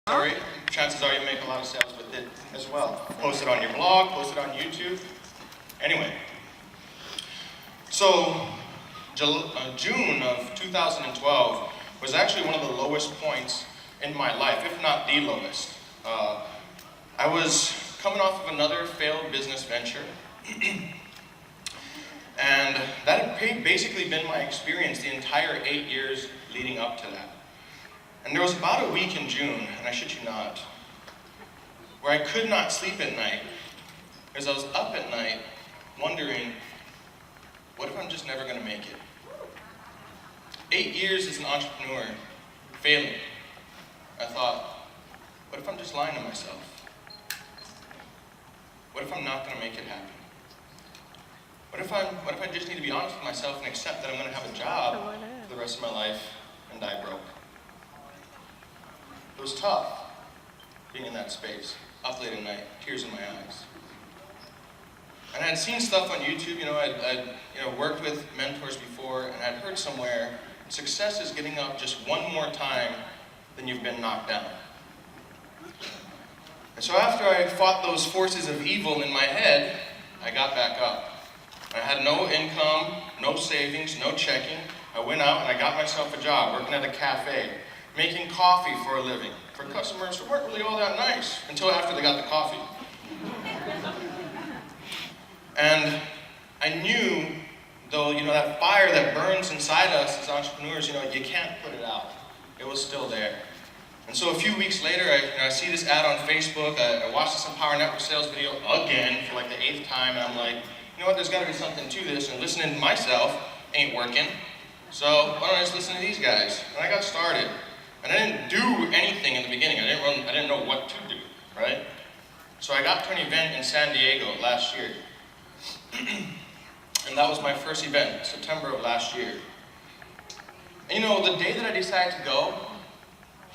story, chances are you make a lot of sales with it as well. Post it on your blog, post it on YouTube. Anyway, so June of 2012 was actually one of the lowest points in my life, if not the lowest. I was coming off of another failed business venture, and that had basically been my experience the entire 8 years leading up to that. And there was about a week in June, and I shit you not, where I could not sleep at night, because I was up at night wondering, what if I'm just never going to make it? 8 years as an entrepreneur, failing. I thought, what if I'm just lying to myself? What if I'm not going to make it happen? What if I just need to be honest with myself and accept that I'm going to have a job for the rest of my life and die broke? It was tough being in that space, up late at night, tears in my eyes. And I had seen stuff on YouTube, I'd worked with mentors before, and I'd heard somewhere, success is getting up just one more time than you've been knocked down. And so after I fought those forces of evil in my head, I got back up. I had no income, no savings, no checking. I went out and I got myself a job working at a cafe, making coffee for a living for customers who weren't really all that nice until after they got the coffee. And I knew, though, that fire that burns inside us as entrepreneurs, you can't put it out. It was still there. And so a few weeks later, I see this ad on Facebook. I watched this Empower Network sales video again for like the 8th time, and I'm like, you know what, there's got to be something to this, and listening to myself ain't working. So why don't I just listen to these guys? And I got started. And I didn't do anything in the beginning. I didn't know what to do, right? So I got to an event in San Diego last year. And that was my first event, September of last year. And the day that I decided to go,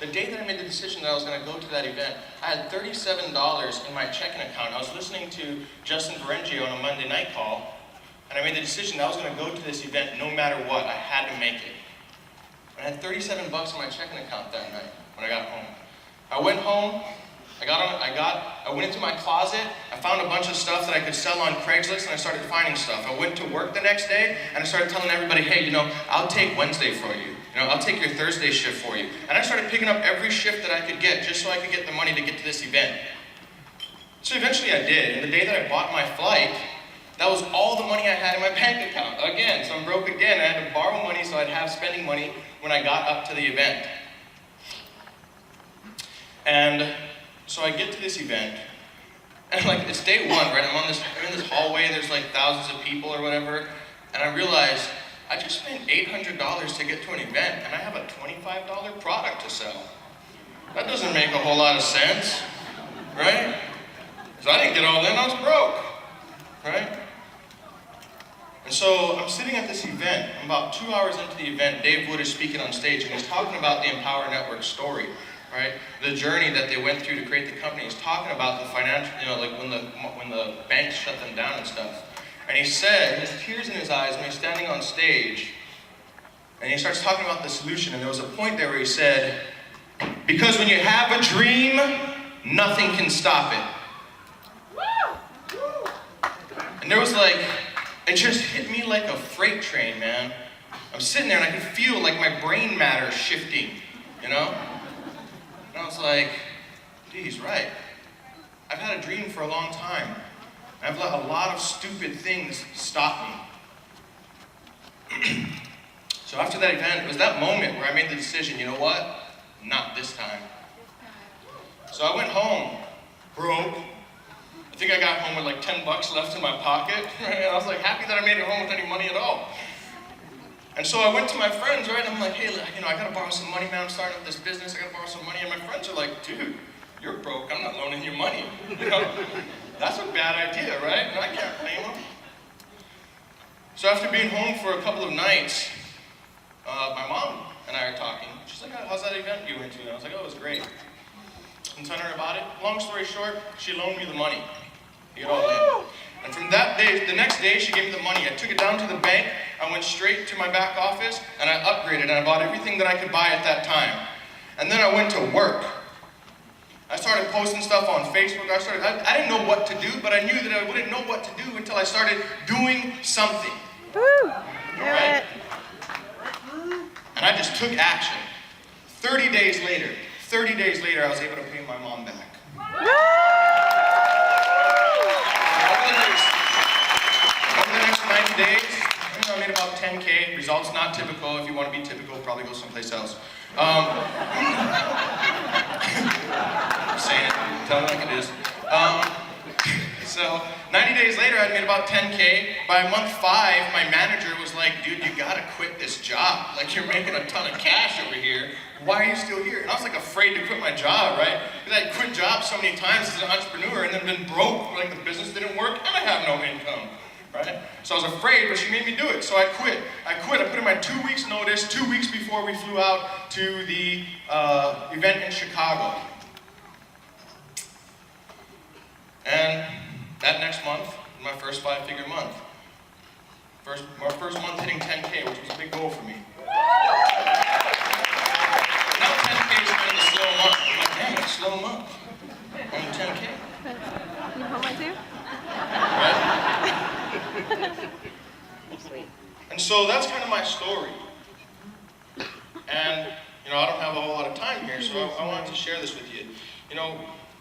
the day that I made the decision that I was going to go to that event, I had $37 in my checking account. I was listening to Justin Ferengio on a Monday night call, and I made the decision that I was going to go to this event no matter what. I had to make it. And I had $37 in my checking account that night when I got home. I went home, I went into my closet, I found a bunch of stuff that I could sell on Craigslist, and I started finding stuff. I went to work the next day, and I started telling everybody, hey, I'll take Wednesday for you. I'll take your Thursday shift for you. And I started picking up every shift that I could get just so I could get the money to get to this event. So eventually I did, and the day that I bought my flight, that was all the money I had in my bank account. Again, so I'm broke again. I had to borrow money so I'd have spending money when I got up to the event. And so I get to this event, and it's day one, right? I'm in this hallway, there's thousands of people or whatever, and I realize I just spent $800 to get to an event, and I have a $25 product to sell. That doesn't make a whole lot of sense, right? Because I didn't get all in, I was broke, right? And so I'm sitting at this event. I'm about 2 hours into the event. Dave Wood is speaking on stage, and he's talking about the Empower Network story, right? The journey that they went through to create the company. He's talking about the financial, when the banks shut them down and stuff. And he said, his tears in his eyes when he's standing on stage, and he starts talking about the solution. And there was a point there where he said, because when you have a dream, nothing can stop it. And there was it just hit me like a freight train, man. I'm sitting there and I could feel my brain matter shifting, And I was like, dude, he's right. I've had a dream for a long time. I've let a lot of stupid things stop me. So after that event, it was that moment where I made the decision, you know what? Not this time. So I went home, broke. I think I got home with $10 left in my pocket, right? And I was happy that I made it home with any money at all. And so I went to my friends, right? I'm like, hey, I gotta borrow some money, man. I'm starting up this business. I gotta borrow some money. And my friends are like, dude, you're broke. I'm not loaning you money. That's a bad idea, right? And I can't blame them. So after being home for a couple of nights, my mom and I are talking. She's like, how's that event you went to? And I was like, oh, it was great. I'm telling her about it. Long story short, she loaned me the money. To get all in. And from that day, the next day, she gave me the money. I took it down to the bank. I went straight to my back office, and I upgraded, and I bought everything that I could buy at that time. And then I went to work. posting stuff on Facebook. I didn't know what to do, but I knew that I wouldn't know what to do until I started doing something. Woo! Do Right? it. And I just took action. 30 days later, I was able to pay my mom back. Over the next 90 days, I made about 10K. Results not typical. If you want to be typical, probably go someplace else. I'm saying it. Tell it like it is. So 90 days later, I'd made about 10K. By month 5, my manager was like, dude, you gotta quit this job. Like, you're making a ton of cash over here. Why are you still here? And I was like afraid to quit my job, right? Because I quit jobs so many times as an entrepreneur and then been broke, like the business didn't work and I have no income, right? So I was afraid, but she made me do it. So I quit. I put in my 2 weeks notice, 2 weeks before we flew out to the event in Chicago. And that next month, my first 5-figure month. My first month hitting 10K, which was a big goal for me. Now 10K is kind of a slow month. I'm like, damn, it's a slow month. Only 10K. You want mine too? Right? And so that's kind of my story. And, I don't have a whole lot of time here, so I wanted to share this with you.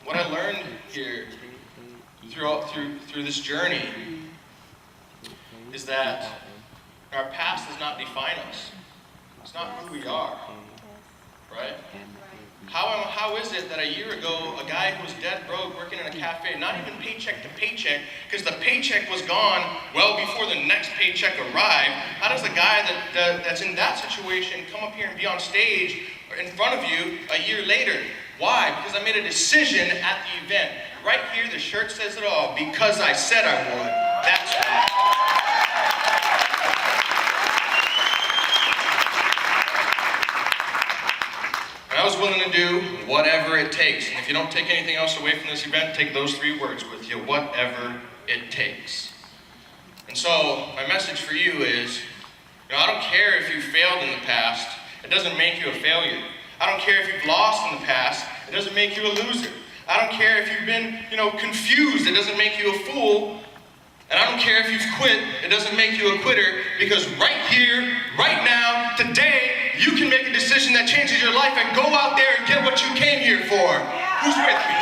What I learned here through this journey is that our past does not define us. It's not who we are, right? How is it that a year ago, a guy who was dead broke, working in a cafe, not even paycheck to paycheck, because the paycheck was gone well before the next paycheck arrived, how does a guy that's in that situation come up here and be on stage in front of you a year later? Why? Because I made a decision at the event. Right here, the shirt says it all. Because I said I would. That's why. And I was willing to do whatever it takes. And if you don't take anything else away from this event, take those 3 words with you. Whatever it takes. And so, my message for you is, I don't care if you failed in the past. It doesn't make you a failure. I don't care if you've lost in the past. It doesn't make you a loser. I don't care if you've been, confused. It doesn't make you a fool. And I don't care if you've quit. It doesn't make you a quitter. Because right here, right now, today, you can make a decision that changes your life and go out there and get what you came here for. Who's with me?